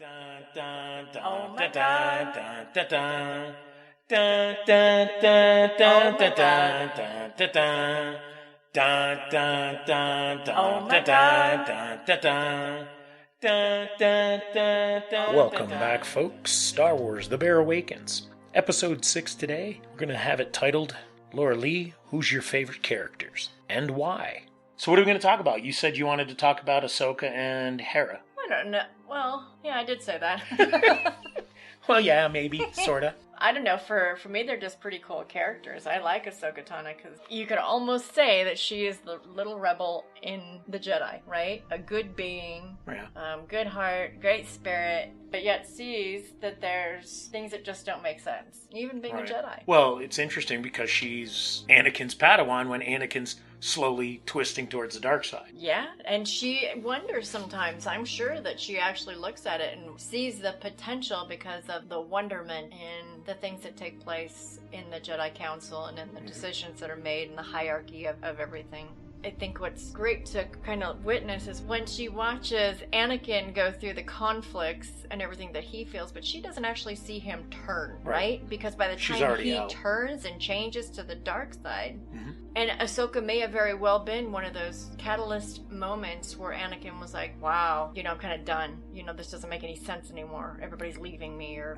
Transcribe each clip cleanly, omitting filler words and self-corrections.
Oh my God. Oh my God. Welcome back, folks. Star Wars The Bear Awakens. Episode 6 today. We're going to have it titled, Laura Lee, who's your favorite characters? And why? So what are we going to talk about? You said you wanted to talk about Ahsoka and Hara. I don't know. Well, yeah, I did say that. Well, yeah, maybe, sorta. I don't know. For me, they're just pretty cool characters. I like Ahsoka Tano because you could almost say that she is the little rebel in the Jedi, right? A good being, Yeah. Good heart, great spirit, but yet sees that there's things that just don't make sense, even being a Jedi. Well, it's interesting because she's Anakin's Padawan when Anakin's slowly twisting towards the dark side. Yeah, and she wonders sometimes. I'm sure that she actually looks at it and sees the potential because of the wonderment in the things that take place in the Jedi Council and in the decisions that are made in the hierarchy of everything. I think what's great to kind of witness is when she watches Anakin go through the conflicts and everything that he feels, but she doesn't actually see him turn, right? Because by the time he turns and changes to the dark side, and Ahsoka may have very well been one of those catalyst moments where Anakin was like, wow, I'm kind of done. This doesn't make any sense anymore. Everybody's leaving me, or,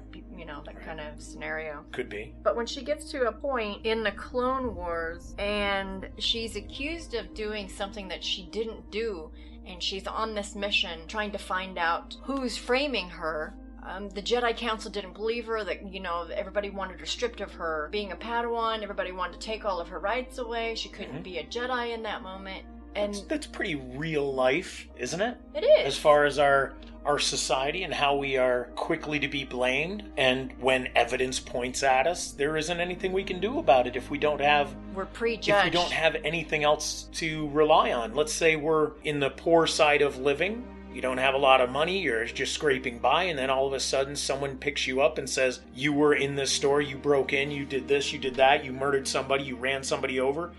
that kind of scenario. Could be. But when she gets to a point in the Clone Wars and she's accused of doing something that she didn't do, and she's on this mission trying to find out who's framing her. The Jedi Council didn't believe her, that, everybody wanted her stripped of her being a Padawan, everybody wanted to take all of her rights away, she couldn't be a Jedi in that moment. And that's pretty real life, isn't it? It is. As far as our society and how we are quickly to be blamed, and when evidence points at us, there isn't anything we can do about it if we don't have... We're prejudged. If we don't have anything else to rely on. Let's say we're in the poor side of living. You don't have a lot of money, you're just scraping by, and then all of a sudden someone picks you up and says, you were in this store, you broke in, you did this, you did that, you murdered somebody, you ran somebody over,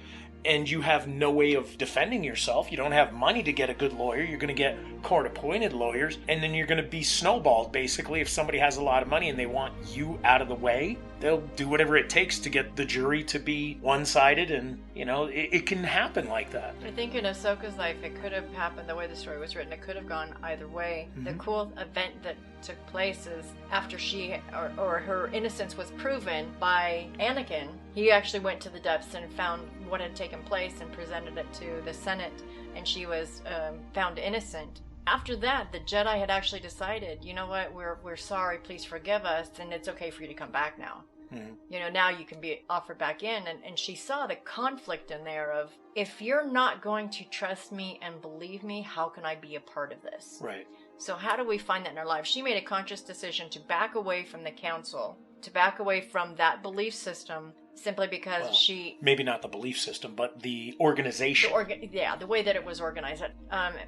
and you have no way of defending yourself. You don't have money to get a good lawyer. You're going to get court-appointed lawyers, and then you're going to be snowballed, basically. If somebody has a lot of money and they want you out of the way, they'll do whatever it takes to get the jury to be one-sided, and, it can happen like that. I think in Ahsoka's life, it could have happened the way the story was written. It could have gone either way. The cool event that took place is after she, or her innocence was proven by Anakin, he actually went to the depths and found what had taken place and presented it to the Senate, and she was found innocent. After that, the Jedi had actually decided, you know what, we're sorry, please forgive us, and it's okay for you to come back now. Now you can be offered back in, and she saw the conflict in there of, if you're not going to trust me and believe me, how can I be a part of this? Right. So how do we find that in our lives? She made a conscious decision to back away from the council, to back away from that belief system, simply because she... Maybe not the belief system, but the organization. The way that it was organized.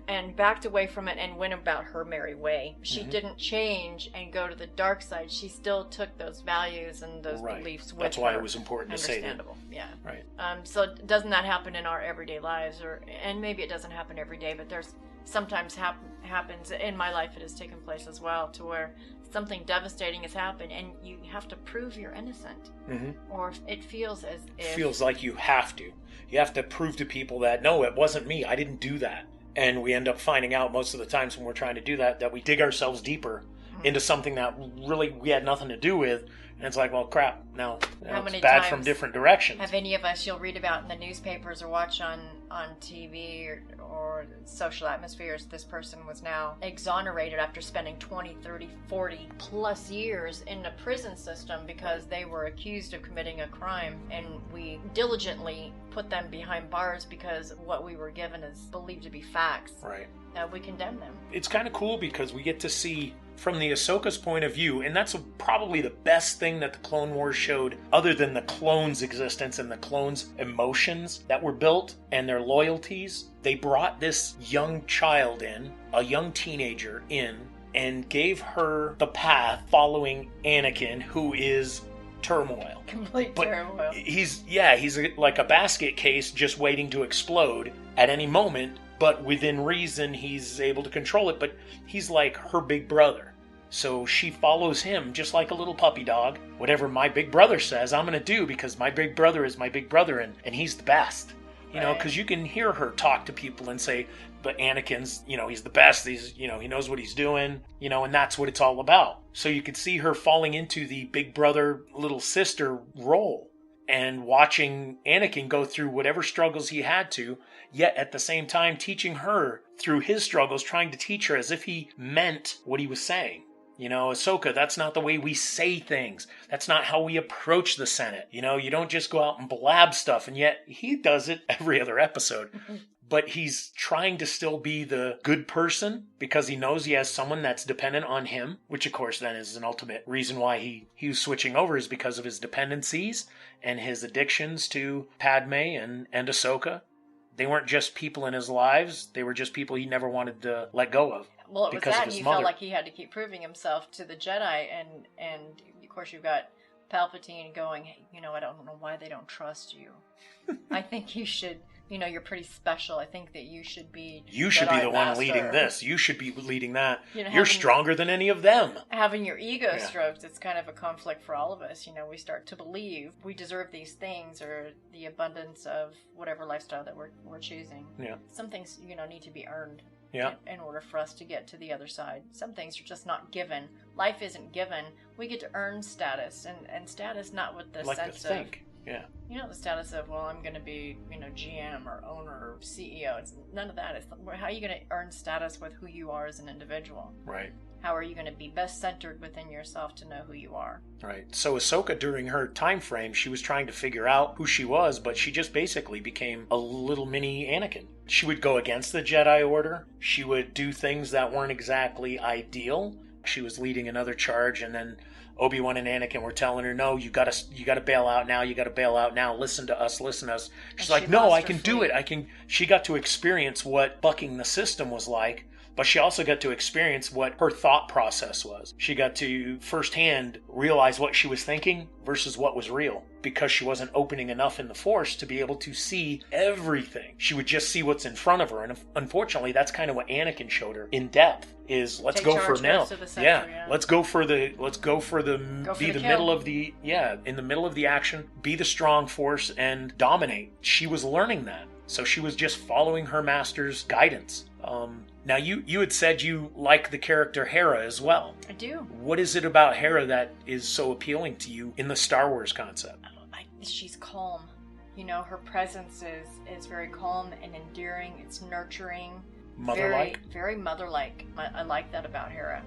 And backed away from it and went about her merry way. She didn't change and go to the dark side. She still took those values and those beliefs with her. That's why it was important to say that. Understandable, yeah. Right. So doesn't that happen in our everyday lives? And maybe it doesn't happen every day, but there's sometimes happens in my life. It has taken place as well, to where something devastating has happened and you have to prove you're innocent. Or it feels as if... It feels like you have to. You have to prove to people that, no, it wasn't me, I didn't do that. And we end up finding out most of the times when we're trying to do that we dig ourselves deeper into something that really we had nothing to do with. And it's like, well, crap, now it's bad from different directions. Have any of us, you'll read about in the newspapers or watch on TV or social atmospheres, this person was now exonerated after spending 20, 30, 40 plus years in the prison system because they were accused of committing a crime, and we diligently put them behind bars because what we were given is believed to be facts. Right. We condemn them. It's kind of cool because we get to see from the Ahsoka's point of view, and that's probably the best thing that the Clone Wars showed, other than the clones' existence and the clones' emotions that were built and their loyalties. They brought this young child in, a young teenager in, and gave her the path following Anakin, who is turmoil. Complete turmoil. He's like a basket case just waiting to explode at any moment. But within reason, he's able to control it. But he's like her big brother. So she follows him just like a little puppy dog. Whatever my big brother says, I'm going to do because my big brother is my big brother and he's the best. You know, because you can hear her talk to people and say, but Anakin's, you know, he's the best. He's, you know, he knows what he's doing, you know, and that's what it's all about. So you could see her falling into the big brother, little sister role and watching Anakin go through whatever struggles he had to, yet at the same time teaching her through his struggles, trying to teach her as if he meant what he was saying. You know, Ahsoka, that's not the way we say things. That's not how we approach the Senate. You know, you don't just go out and blab stuff, and yet he does it every other episode. But he's trying to still be the good person because he knows he has someone that's dependent on him, which of course then is an ultimate reason why he was switching over is because of his dependencies and his addictions to Padme and Ahsoka. They weren't just people in his lives. They were just people he never wanted to let go of. Well, it was that he felt like he had to keep proving himself to the Jedi, and of course you've got Palpatine going, hey, you know, I don't know why they don't trust you. I think you should, you know, you're pretty special. I think that you should be the Jedi one master. leading this. You should be leading that. You know, you're stronger than any of them. Having your ego stroked, it's kind of a conflict for all of us. You know, we start to believe we deserve these things or the abundance of whatever lifestyle that we're choosing. Yeah. Some things, you know, need to be earned. Yeah. In order for us to get to the other side. Some things are just not given. Life isn't given. We get to earn status, and status not with the like sense to think. Yeah. You know, the status of, well, I'm going to be, you know, GM or owner or CEO. It's none of that. It's how are you going to earn status with who you are as an individual? Right. How are you going to be best centered within yourself to know who you are? Right. So Ahsoka, during her time frame, she was trying to figure out who she was, but she just basically became a little mini Anakin. She would go against the Jedi Order. She would do things that weren't exactly ideal. She was leading another charge, and then Obi-Wan and Anakin were telling her, no, you gotta bail out now, you gotta bail out now, listen to us. She's like, no, I can do it. She got to experience what bucking the system was like, but she also got to experience what her thought process was. She got to firsthand realize what she was thinking versus what was real, because she wasn't opening enough in the Force to be able to see everything. She would just see what's in front of her, and unfortunately, that's kind of what Anakin showed her in depth. Is let's go for now. Let's go for the be the middle of the in the middle of the action, be the strong force and dominate. She was learning that, so she was just following her master's guidance. Now you had said you like the character Hera as well. I do. What is it about Hera that is so appealing to you in the Star Wars concept? She's calm. You know, her presence is very calm and endearing. It's nurturing. Mother-like? Very mother-like. I like that about Hera.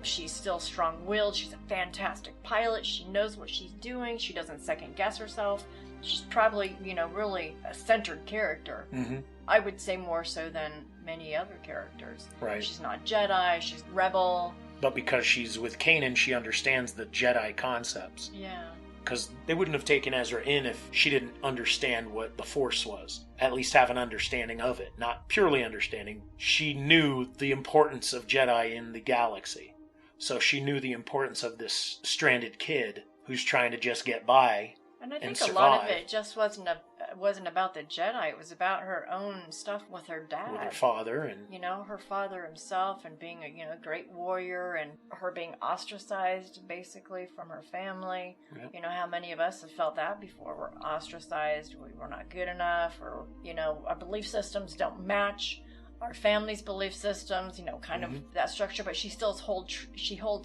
She's still strong-willed. She's a fantastic pilot. She knows what she's doing. She doesn't second-guess herself. She's probably, you know, really a centered character. Mm-hmm. I would say more so than many other characters. Right. She's not Jedi. She's rebel. But because she's with Kanan, she understands the Jedi concepts. Yeah. Because they wouldn't have taken Ezra in if she didn't understand what the Force was. At least have an understanding of it. Not purely understanding. She knew the importance of Jedi in the galaxy. So she knew the importance of this stranded kid who's trying to just get by. And I think a lot of it just wasn't about the Jedi. It was about her own stuff with her dad. With her father. And you know, her father himself and being a great warrior and her being ostracized basically from her family. Yep. You know, how many of us have felt that before? We're ostracized, we're not good enough, or, you know, our belief systems don't match our family's belief systems, you know, kind of that structure, but she still holds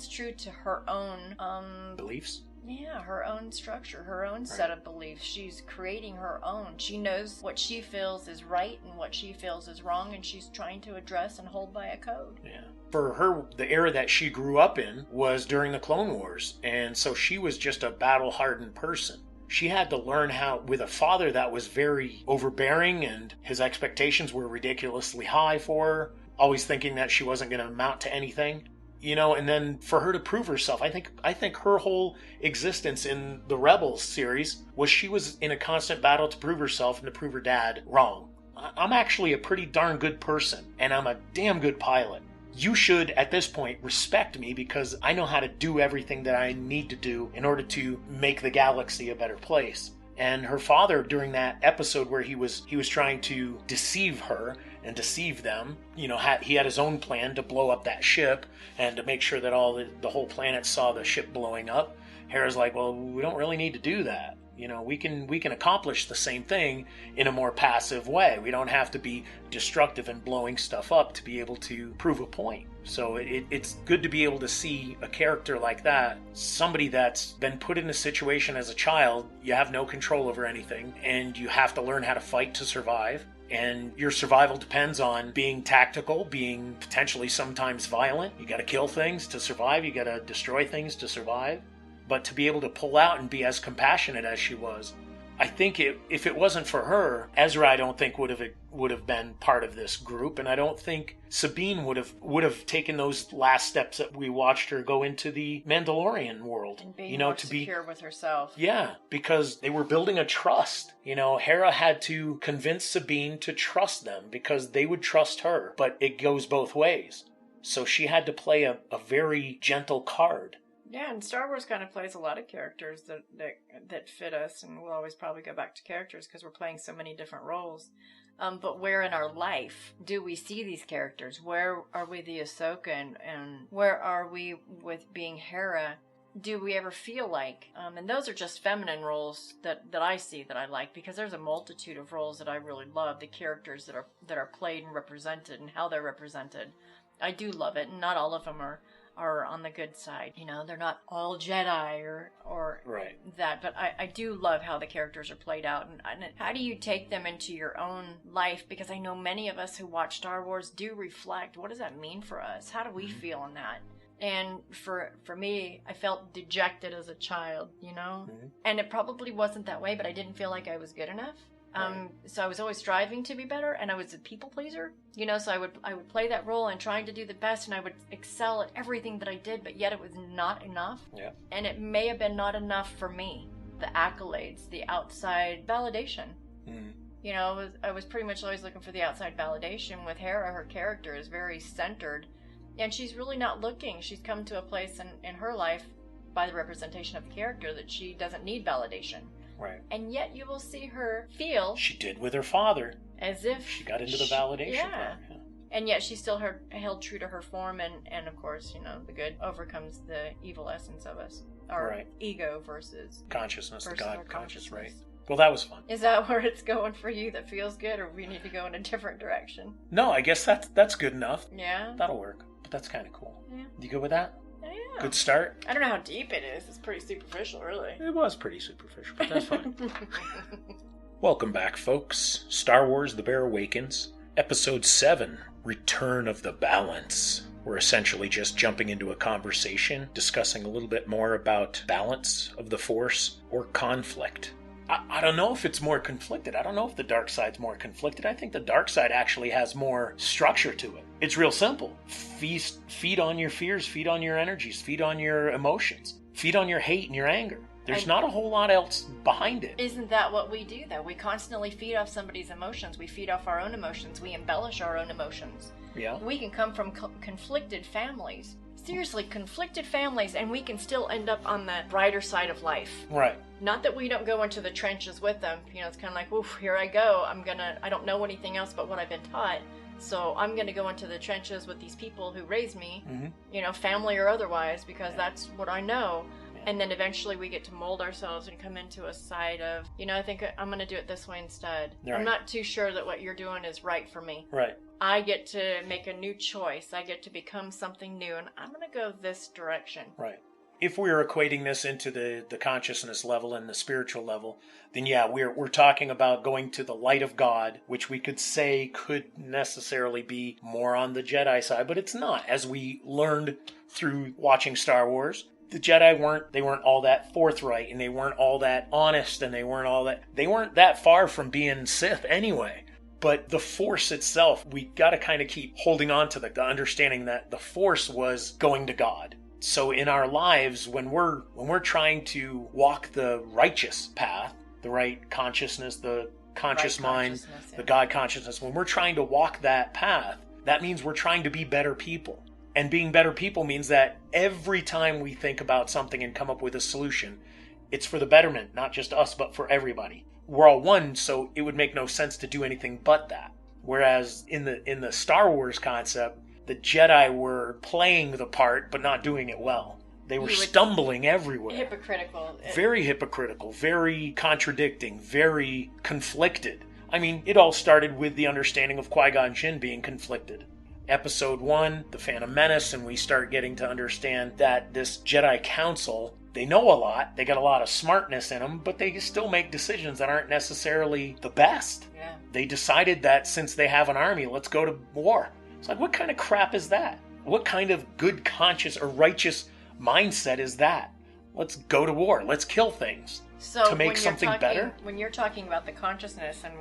true to her own beliefs. Yeah, her own structure, her own set of beliefs. She's creating her own. She knows what she feels is right and what she feels is wrong, and she's trying to address and hold by a code. Yeah. For her, the era that she grew up in was during the Clone Wars, and so she was just a battle-hardened person. She had to learn how, with a father that was very overbearing, and his expectations were ridiculously high for her, always thinking that she wasn't going to amount to anything. You know, and then for her to prove herself, I think her whole existence in the Rebels series was she was in a constant battle to prove herself and to prove her dad wrong. I'm actually a pretty darn good person, and I'm a damn good pilot. You should, at this point, respect me because I know how to do everything that I need to do in order to make the galaxy a better place. And her father, during that episode where he was trying to deceive her and deceive them. You know, he had his own plan to blow up that ship and to make sure that the whole planet saw the ship blowing up. Hera's like, well, we don't really need to do that. You know, we can accomplish the same thing in a more passive way. We don't have to be destructive and blowing stuff up to be able to prove a point. So it's good to be able to see a character like that, somebody that's been put in a situation as a child. You have no control over anything, and you have to learn how to fight to survive. And your survival depends on being tactical, being potentially sometimes violent. You got to kill things to survive. You got to destroy things to survive. But to be able to pull out and be as compassionate as she was, I think if it wasn't for her, Ezra, I don't think would have been part of this group, and I don't think Sabine would have taken those last steps that we watched her go into the Mandalorian world. And being more secure with herself. Yeah, because they were building a trust. You know, Hera had to convince Sabine to trust them because they would trust her, but it goes both ways. So she had to play a very gentle card. Yeah, and Star Wars kind of plays a lot of characters that fit us, and we'll always probably go back to characters because we're playing so many different roles. But where in our life do we see these characters? Where are we the Ahsoka, and where are we with being Hera? Do we ever feel like? And those are just feminine roles that I see that I like, because there's a multitude of roles that I really love. The characters that are played and represented and how they're represented. I do love it, and not all of them are on the good side. You know, they're not all Jedi or right. that, but I do love how the characters are played out, and how do you take them into your own life? Because I know many of us who watch Star Wars do reflect, what does that mean for us? How do we feel in that? And for me, I felt dejected as a child, you know? Mm-hmm. And it probably wasn't that way, but I didn't feel like I was good enough. Right. So I was always striving to be better, and I was a people pleaser, you know, so I would play that role and trying to do the best, and I would excel at everything that I did, but yet it was not enough. Yeah. And it may have been not enough for me. The accolades, the outside validation. Mm. You know, I was pretty much always looking for the outside validation. With Hera, her character is very centered, and she's really not looking. She's come to a place in her life, by the representation of the character, that she doesn't need validation. Right. And yet you will see her feel... She did with her father. As if... She got into the validation part. Yeah. And yet she still held true to her form, and of course, you know, the good overcomes the evil essence of us. Our ego versus... Consciousness, the God conscious, right? Well, that was fun. Is that where it's going for you that feels good, or we need to go in a different direction? No, I guess that's good enough. Yeah? That'll work. But that's kind of cool. Yeah. You good with that? Yeah. Good start? I don't know how deep it is. It's pretty superficial, really. It was pretty superficial, but that's fine. Welcome back, folks. Star Wars The Bear Awakens, Episode 7, Return of the Balance. We're essentially just jumping into a conversation, discussing a little bit more about balance of the Force or conflict. I don't know if it's more conflicted. I don't know if the dark side's more conflicted. I think the dark side actually has more structure to it. It's real simple. Feed on your fears, feed on your energies, feed on your emotions, feed on your hate and your anger. There's not a whole lot else behind it. Isn't that what we do, though? We constantly feed off somebody's emotions. We feed off our own emotions. We embellish our own emotions. Yeah. We can come from conflicted families. Seriously, conflicted families, and we can still end up on the brighter side of life. Right. Not that we don't go into the trenches with them. You know, it's kind of like, oof, here I go. I don't know anything else but what I've been taught. So I'm going to go into the trenches with these people who raised me, you know, family or otherwise, because that's what I know. And then eventually we get to mold ourselves and come into a side of, you know, I think I'm going to do it this way instead. Right. I'm not too sure that what you're doing is right for me. Right. I get to make a new choice. I get to become something new, and I'm going to go this direction. Right. If we're equating this into the consciousness level and the spiritual level, then yeah, we're talking about going to the light of God, which we could say could necessarily be more on the Jedi side, but it's not. As we learned through watching Star Wars, the Jedi weren't all that forthright, and they weren't all that honest, and they weren't that far from being Sith anyway. But the Force itself, we got to kind of keep holding on to the understanding that the Force was going to God. So in our lives, when we're trying to walk the righteous path, the right consciousness, the conscious mind, the God consciousness, when we're trying to walk that path, that means we're trying to be better people. And being better people means that every time we think about something and come up with a solution, it's for the betterment, not just us, but for everybody. We're all one, so it would make no sense to do anything but that. Whereas in the Star Wars concept, the Jedi were playing the part but not doing it well. They were stumbling everywhere. Hypocritical. Very hypocritical, very contradicting, very conflicted. I mean, it all started with the understanding of Qui-Gon Jinn being conflicted. Episode 1, The Phantom Menace, and we start getting to understand that this Jedi Council, they know a lot, they got a lot of smartness in them, but they still make decisions that aren't necessarily the best. Yeah. They decided that since they have an army, let's go to war. It's like, what kind of crap is that? What kind of good conscience or righteous mindset is that? Let's go to war. Let's kill things to make something better. When you're talking about the consciousness, and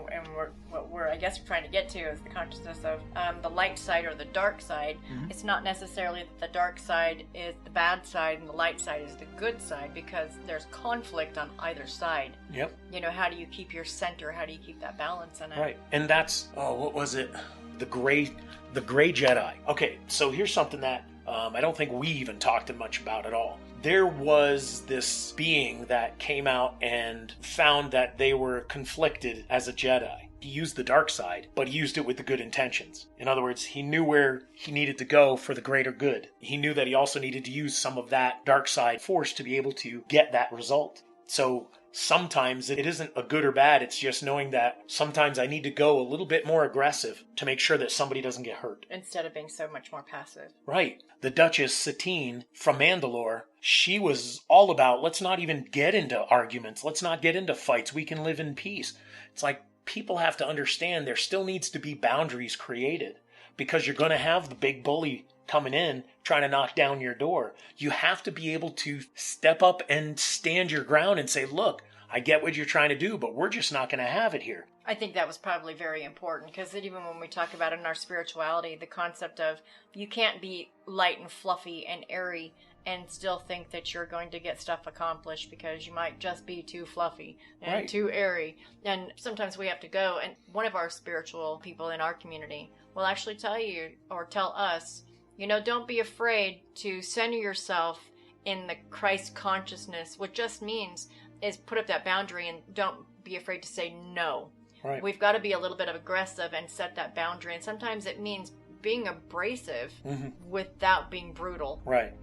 what we're I guess trying to get to is the consciousness of the light side or the dark side. Mm-hmm. It's not necessarily that the dark side is the bad side and the light side is the good side, because there's conflict on either side. Yep. You know, how do you keep your center? How do you keep that balance in it? Right. And that's what was it? The gray Jedi. Okay, so here's something that I don't think we even talked much about at all. There was this being that came out and found that they were conflicted as a Jedi. He used the dark side, but he used it with the good intentions. In other words, he knew where he needed to go for the greater good. He knew that he also needed to use some of that dark side force to be able to get that result. So sometimes it isn't a good or bad, it's just knowing that sometimes I need to go a little bit more aggressive to make sure that somebody doesn't get hurt. Instead of being so much more passive. Right. The Duchess Satine from Mandalore, she was all about, let's not even get into arguments, let's not get into fights, we can live in peace. It's like, people have to understand there still needs to be boundaries created, because you're going to have the big bully coming in trying to knock down your door. You have to be able to step up and stand your ground and say, look, I get what you're trying to do, but we're just not going to have it here. I think that was probably very important, because even when we talk about it in our spirituality, the concept of you can't be light and fluffy and airy and still think that you're going to get stuff accomplished, because you might just be too fluffy and too airy. And sometimes we have to go, and one of our spiritual people in our community will actually tell you or tell us, you know, don't be afraid to center yourself in the Christ consciousness. What just means is put up that boundary and don't be afraid to say no. Right. We've got to be a little bit of aggressive and set that boundary. And sometimes it means being abrasive without being brutal. Right.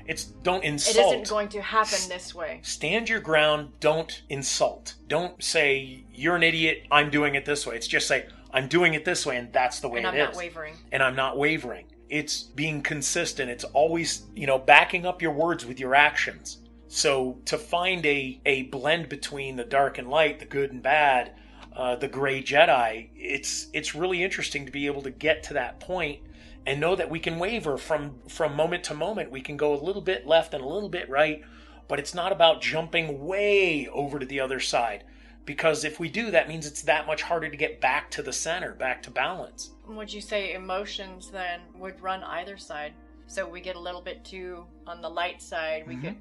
It's don't insult. It isn't going to happen this way. Stand your ground. Don't insult. Don't say, you're an idiot, I'm doing it this way. It's just say, I'm doing it this way, and that's the way it is. And I'm not wavering. And I'm not wavering. It's being consistent. It's always, backing up your words with your actions. So to find a blend between the dark and light, the good and bad, the gray Jedi, it's really interesting to be able to get to that point and know that we can waver from moment to moment. We can go a little bit left and a little bit right, but it's not about jumping way over to the other side. Because if we do, that means it's that much harder to get back to the center, back to balance. Would you say emotions then would run either side? So we get a little bit too on the light side, we get,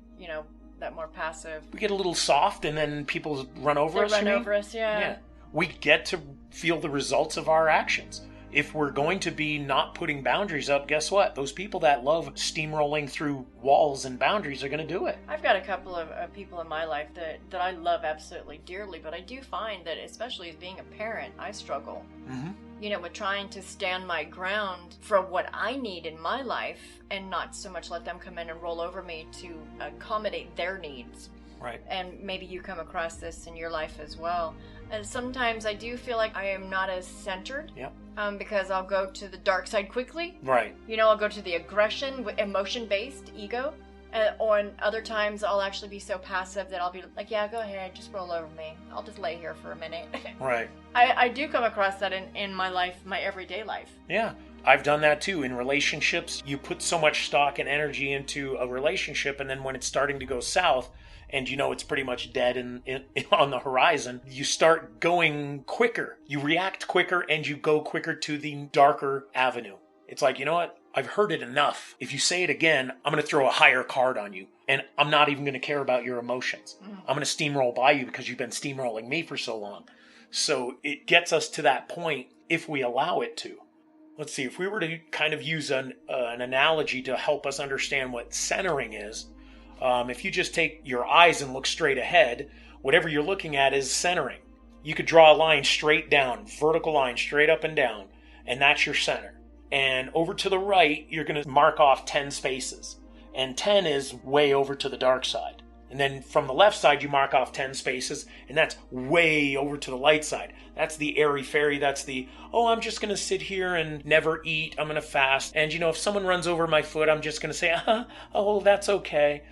that more passive. We get a little soft and then people run over us. They run over us, Yeah. We get to feel the results of our actions. If we're going to be not putting boundaries up, guess what? Those people that love steamrolling through walls and boundaries are going to do it. I've got a couple of people in my life that I love absolutely dearly, but I do find that, especially as being a parent, I struggle. Mm-hmm. With trying to stand my ground for what I need in my life and not so much let them come in and roll over me to accommodate their needs. Right. And maybe you come across this in your life as well. And sometimes I do feel like I am not as centered. Yep. Because I'll go to the dark side quickly. Right. I'll go to the aggression, emotion-based ego. Or other times I'll actually be so passive that I'll be like, yeah, go ahead, just roll over me. I'll just lay here for a minute. Right. I do come across that in my life, my everyday life. Yeah. I've done that too. In relationships, you put so much stock and energy into a relationship, and then when it's starting to go south, and it's pretty much dead on the horizon, you start going quicker. You react quicker, and you go quicker to the darker avenue. It's like, you know what? I've heard it enough. If you say it again, I'm going to throw a higher card on you, and I'm not even going to care about your emotions. I'm going to steamroll by you because you've been steamrolling me for so long. So it gets us to that point if we allow it to. Let's see, if we were to kind of use an analogy to help us understand what centering is, if you just take your eyes and look straight ahead, whatever you're looking at is centering. You could draw a line straight down, vertical line straight up and down. and that's your center. And over to the right, you're going to mark off 10 spaces. And 10 is way over to the dark side. And then from the left side, you mark off 10 spaces, and that's way over to the light side. That's the airy-fairy. That's the, oh, I'm just going to sit here and never eat. I'm going to fast. And, if someone runs over my foot, I'm just going to say, oh, that's okay.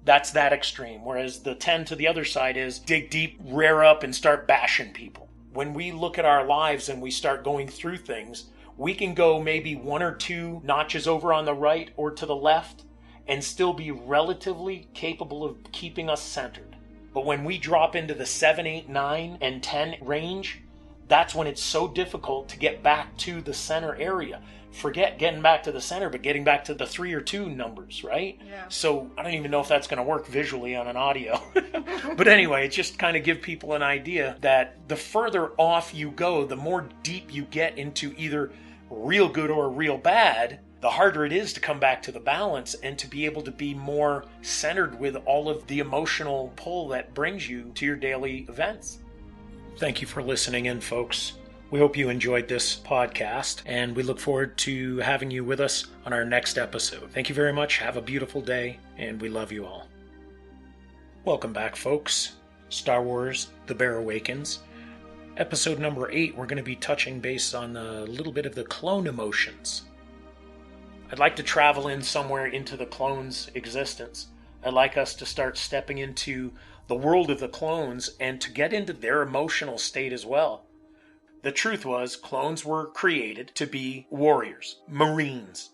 That's that extreme. Whereas the 10 to the other side is dig deep, rear up, and start bashing people. When we look at our lives and we start going through things, we can go maybe 1 or 2 notches over on the right or to the left and still be relatively capable of keeping us centered. But when we drop into the 7, 8, 9, and 10 range, that's when it's so difficult to get back to the center area. Forget getting back to the center, but getting back to the 3 or 2 numbers, right? Yeah. So I don't even know if that's going to work visually on an audio. But anyway, just kind of give people an idea that the further off you go, the more deep you get into either real good or real bad, the harder it is to come back to the balance and to be able to be more centered with all of the emotional pull that brings you to your daily events. Thank you for listening in, folks. We hope you enjoyed this podcast, and we look forward to having you with us on our next episode. Thank you very much. Have a beautiful day, and we love you all. Welcome back, folks. Star Wars: The Bear Awakens. Episode number 8, we're going to be touching base on a little bit of the clone emotions. I'd like to travel in somewhere into the clones' existence. I'd like us to start stepping into the world of the clones and to get into their emotional state as well. The truth was, clones were created to be warriors, Marines.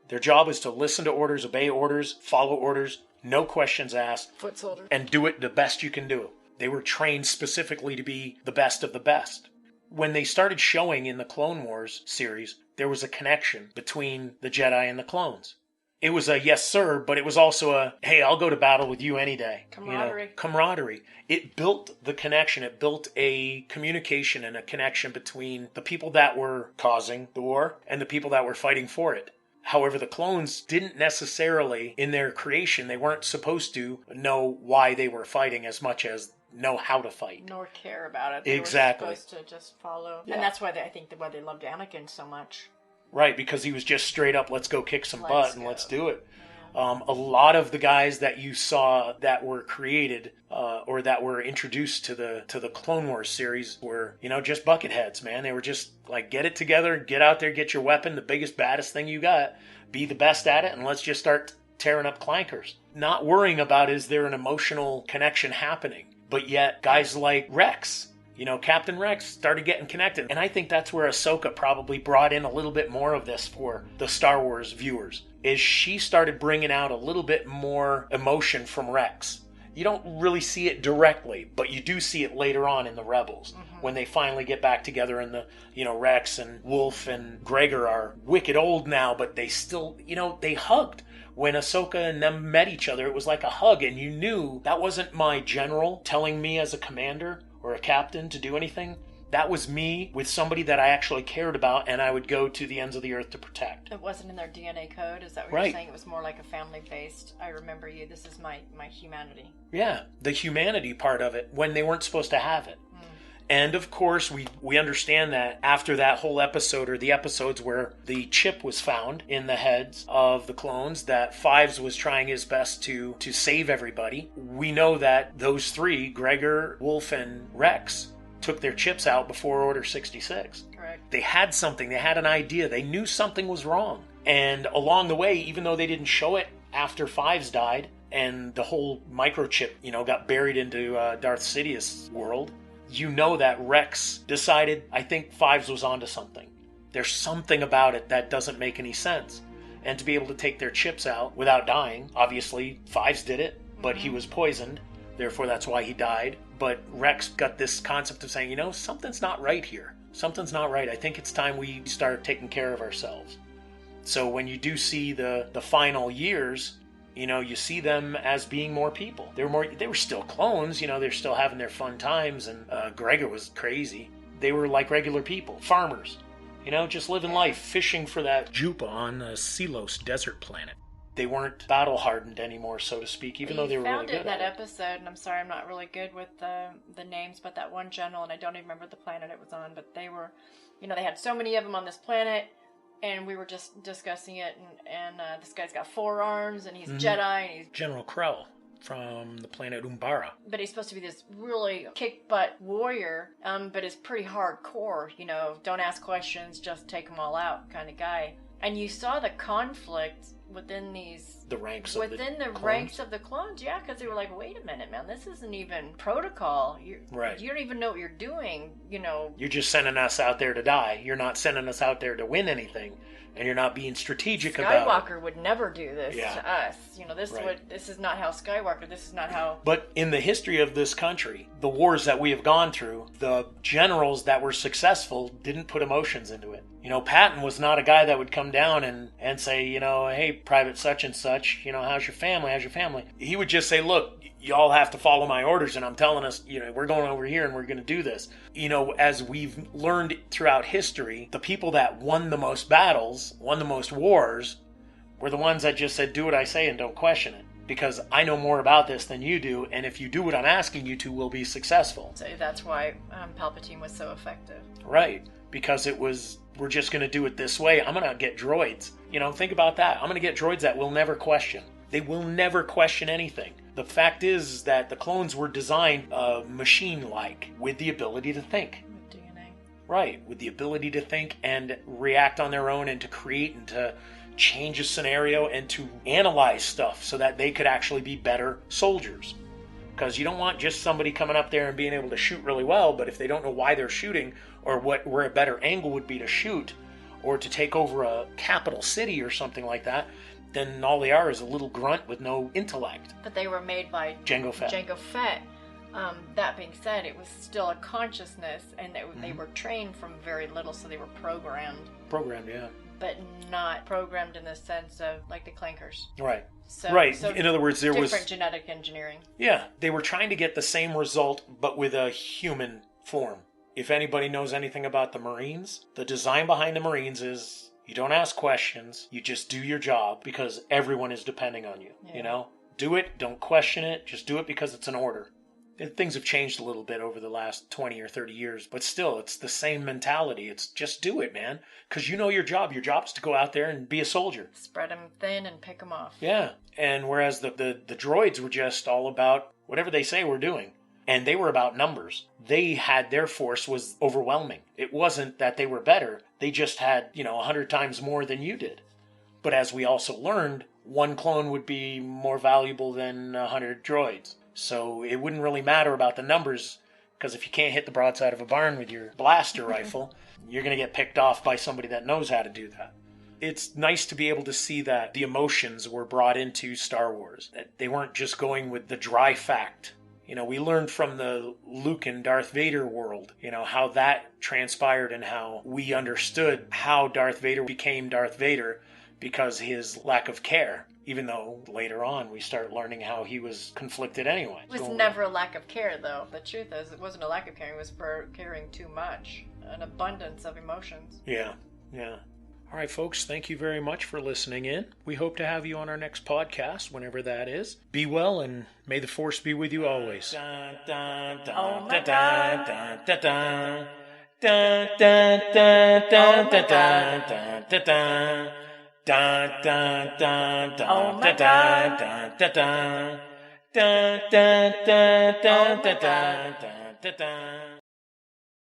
Their job was to listen to orders, obey orders, follow orders, no questions asked, Foot soldier. and do it the best you can do. They were trained specifically to be the best of the best. When they started showing in the Clone Wars series, there was a connection between the Jedi and the clones. It was a yes, sir, but it was also a, hey, I'll go to battle with you any day. Camaraderie. Camaraderie. It built the connection. It built a communication and a connection between the people that were causing the war and the people that were fighting for it. However, the clones didn't necessarily, in their creation, they weren't supposed to know why they were fighting as much as know how to fight. Nor care about it. They Exactly. were supposed to just follow. Yeah. And that's why I think why they loved Anakin so much. Right, because he was just straight up, let's go kick some butt and let's do it. Yeah. A lot of the guys that you saw that were created or that were introduced to the Clone Wars series were, just bucketheads, man. They were just like, get it together, get out there, get your weapon, the biggest, baddest thing you got, be the best at it, and let's just start tearing up clankers. Not worrying about is there an emotional connection happening. But yet, guys like Rex, Captain Rex started getting connected. And I think that's where Ahsoka probably brought in a little bit more of this for the Star Wars viewers, is she started bringing out a little bit more emotion from Rex. You don't really see it directly, but you do see it later on in the Rebels, when they finally get back together and Rex and Wolf and Gregor are wicked old now, but they still, they hugged. When Ahsoka and them met each other, it was like a hug, and you knew that wasn't my general telling me as a commander or a captain to do anything. That was me with somebody that I actually cared about, and I would go to the ends of the earth to protect. It wasn't in their DNA code? Is that what Right. you're saying? It was more like a family-based, I remember you, this is my humanity. Yeah, the humanity part of it, when they weren't supposed to have it. And of course, we understand that after that whole episode, or the episodes where the chip was found in the heads of the clones, that Fives was trying his best to save everybody. We know that those 3, Gregor, Wolf, and Rex, took their chips out before Order 66. Correct. They had something, they had an idea, they knew something was wrong. And along the way, even though they didn't show it after Fives died, and the whole microchip, got buried into Darth Sidious's world, that Rex decided, I think Fives was onto something. There's something about it that doesn't make any sense. And to be able to take their chips out without dying, obviously Fives did it, but he was poisoned, therefore that's why he died. But Rex got this concept of saying, something's not right here. Something's not right. I think it's time we start taking care of ourselves. So when you do see the final years, you see them as being more people. They were still clones, they're still having their fun times, and Gregor was crazy. They were like regular people, farmers, just living life, fishing for that jupa on the Selos desert planet. they weren't battle hardened anymore, so to speak, even though they were really good at it. Found it in that episode, and I'm sorry I'm not really good with the names, but that one general, and I don't even remember the planet it was on, but they were, they had so many of them on this planet, and we were just discussing it, and this guy's got 4 arms, and he's Jedi, and he's General Krell from the planet Umbara. But he's supposed to be this really kick-butt warrior, but is pretty hardcore, don't ask questions, just take them all out kind of guy. And you saw the conflict within the ranks of the clones, yeah, because they were like, wait a minute, man, this isn't even protocol. You don't even know what you're doing, You're just sending us out there to die. You're not sending us out there to win anything. And you're not being strategic about it. Skywalker would never do this to us. This is not how Skywalker, this is not how... But in the history of this country, the wars that we have gone through, the generals that were successful didn't put emotions into it. Patton was not a guy that would come down and say, hey, Private such and such, how's your family? He would just say, look, y'all have to follow my orders, and I'm telling us, we're going over here and we're going to do this. As we've learned throughout history, the people that won the most battles, won the most wars, were the ones that just said, do what I say and don't question it. Because I know more about this than you do, and if you do what I'm asking you to, we'll be successful. So that's why Palpatine was so effective. Right. Because it was, we're just going to do it this way. I'm going to get droids. Think about that. I'm going to get droids that will never question. They will never question anything. The fact is that the clones were designed machine-like, with the ability to think. With DNA. Right, with the ability to think and react on their own and to create and to change a scenario and to analyze stuff so that they could actually be better soldiers. Because you don't want just somebody coming up there and being able to shoot really well, but if they don't know why they're shooting or where a better angle would be to shoot or to take over a capital city or something like that, then all they are is a little grunt with no intellect. But they were made by Jango Fett. That being said, it was still a consciousness, and they were trained from very little, so they were programmed. Programmed, yeah. But not programmed in the sense of, like, the clankers. Right. So In other words, there was... different genetic engineering. Yeah, they were trying to get the same result, but with a human form. If anybody knows anything about the Marines, the design behind the Marines is... You don't ask questions. You just do your job because everyone is depending on you. Yeah. Do it. Don't question it. Just do it because it's an order. Things have changed a little bit over the last 20 or 30 years, but still, it's the same mentality. It's just do it, man. Because you know your job. Your job is to go out there and be a soldier. Spread them thin and pick them off. Yeah. And whereas the droids were just all about whatever they say we're doing. And they were about numbers. Their force was overwhelming. It wasn't that they were better. They just had, 100 times more than you did. But as we also learned, one clone would be more valuable than 100 droids. So it wouldn't really matter about the numbers, because if you can't hit the broadside of a barn with your blaster rifle, you're going to get picked off by somebody that knows how to do that. It's nice to be able to see that the emotions were brought into Star Wars. That they weren't just going with the dry fact. We learned from the Luke and Darth Vader world, how that transpired and how we understood how Darth Vader became Darth Vader because his lack of care. Even though later on we start learning how he was conflicted anyway. It was never a lack of care, though. The truth is, it wasn't a lack of caring. It was for caring too much. An abundance of emotions. Yeah. All right, folks, thank you very much for listening in. We hope to have you on our next podcast, whenever that is. Be well, and may the Force be with you always. Oh,